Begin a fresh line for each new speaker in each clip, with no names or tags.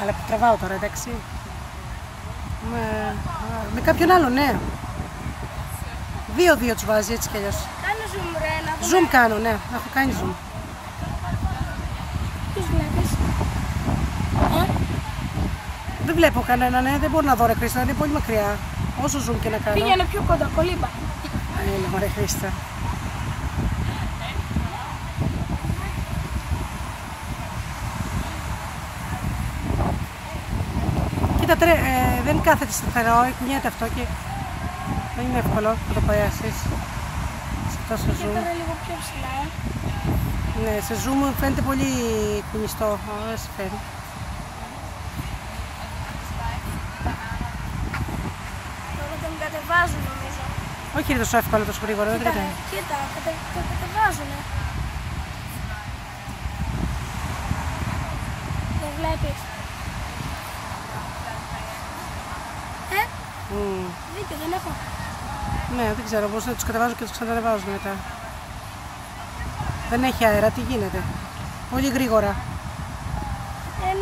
Αλλά τραβάω τώρα, εντάξει. Με κάποιον άλλο, ναι. 2-2 τους βάζει έτσι κι αλλιώς.
Κάνε zoom ρε, να δούμε.
Zoom κάνω, ναι. Έχω κάνει zoom.
Ποιος βλέπεις?
Δεν βλέπω κανένα, ναι. Δεν μπορώ να δω ρε Χρήστα, είναι πολύ μακριά. Όσο zoom και να κάνω.
Πήγαινε πιο κοντά, κολύμπα.
Έλα μωρέ Χρήστα. Κοίτα, δεν κάθεται σταθερό, κουνιέται αυτό και δεν είναι εύκολο να το πιάσεις σε τόσο
Και
zoom.
τώρα λίγο πιο ψηλά,
Ναι, σε zoom φαίνεται πολύ κουνιστό, δεν σε φέρει.
Τώρα τον κατεβάζουν νομίζω.
Όχι είναι τόσο εύκολο, τόσο γρήγορα, δεν τρέχει.
Κοίτα, το κατεβάζουνε. Δεν βλέπεις? Δίκιο δεν έχω.
Ναι, δεν ξέρω πώς να τους κατεβάζω και τους ξανανεβάζω μετά. Δεν έχει αέρα, τι γίνεται. Πολύ γρήγορα.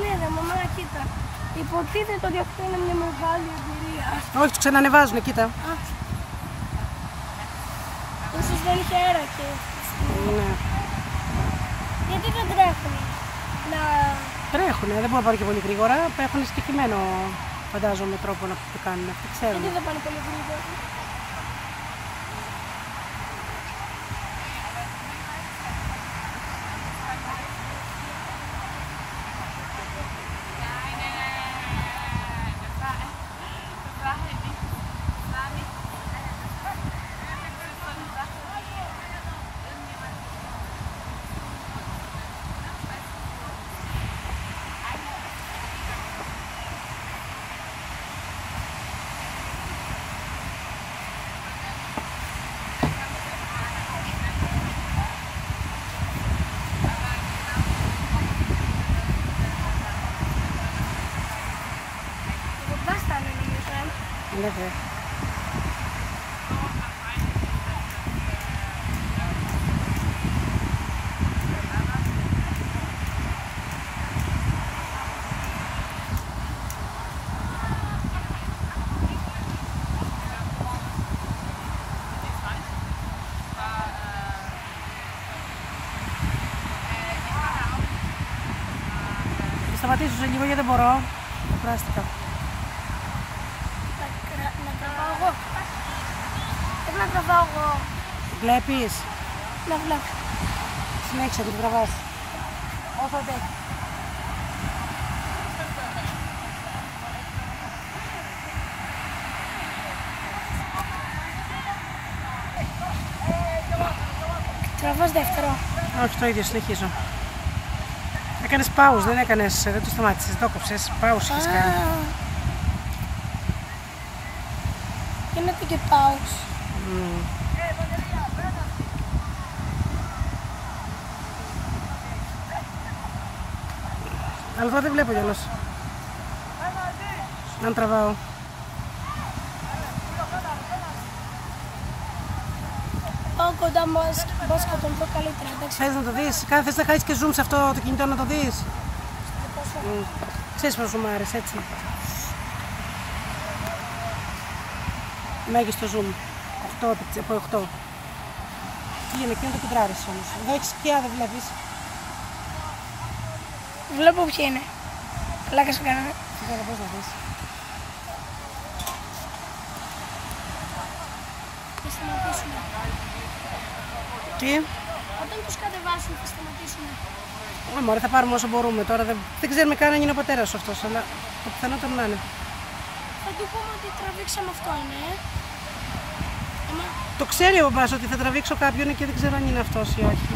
Ναι ρε μαμά, κοίτα. Υποτίθεται ότι αυτό είναι μια μεγάλη εμπειρία.
Όχι, τους ξανανεβάζουν, κοίτα.
Ίσως δεν είχε αέρα και...
Ναι.
Γιατί δεν τρέχουν να...
Τρέχουνε, δεν μπορούν να πάρουν και πολύ γρήγορα. Έχουν συγκεκριμένο, φαντάζομαι, τρόπο να το κάνουν. Αυτό ξέρουν.
Γιατί δεν πάνε πολύ γρήγορα?
Ναι, δε. Θα σταματήσω σε λίγο γιατί δεν μπορώ. Κουράστηκα.
Να τραβάω εγώ. Πρέπει να τραβάω εγώ.
Βλέπεις.
Να βλέπω.
Συνέχισε και την τραβάς. Όσο αντέχει.
Τραβάς δεύτερο.
Όχι, το ίδιο, συνεχίζω. Έκανες pause, δεν το σταμάτησες, το κόψες. Pause είχες κάνει.
Γίνεται και pause.
Αλλά τώρα δεν βλέπω κιόλας. Αν τραβάω.
Πάω κοντά μας και πώς θα τον δω καλύτερα, εντάξει.
Θες να το δεις, θες να κάνεις και zoom σε αυτό το κινητό να το δεις. Ξέρεις πως σου μ' άρεσε, έτσι. Μέγιστο zoom. 8 από 8. Τι γίνεται, εκείνο το κεντράρεις όμως. Εδώ έχεις σκιά, δεν βλέπεις.
Βλέπω ποια είναι. Πλάκα σου κάνανε.
Σιγά, πώς να δεις.
Θα σταματήσουμε.
Τι.
Όταν τους κατεβάσουν θα σταματήσουμε.
Μωρέ, θα πάρουμε όσο μπορούμε τώρα. Δεν ξέρουμε καν αν είναι ο πατέρας σου αυτός, αλλά το πιθανότερο να είναι.
Θα του πούμε ότι τραβήξαμε αυτό, ναι.
Το ξέρει ο μπαμπάς ότι θα τραβήξω κάποιον και δεν ξέρω αν είναι αυτός ή όχι.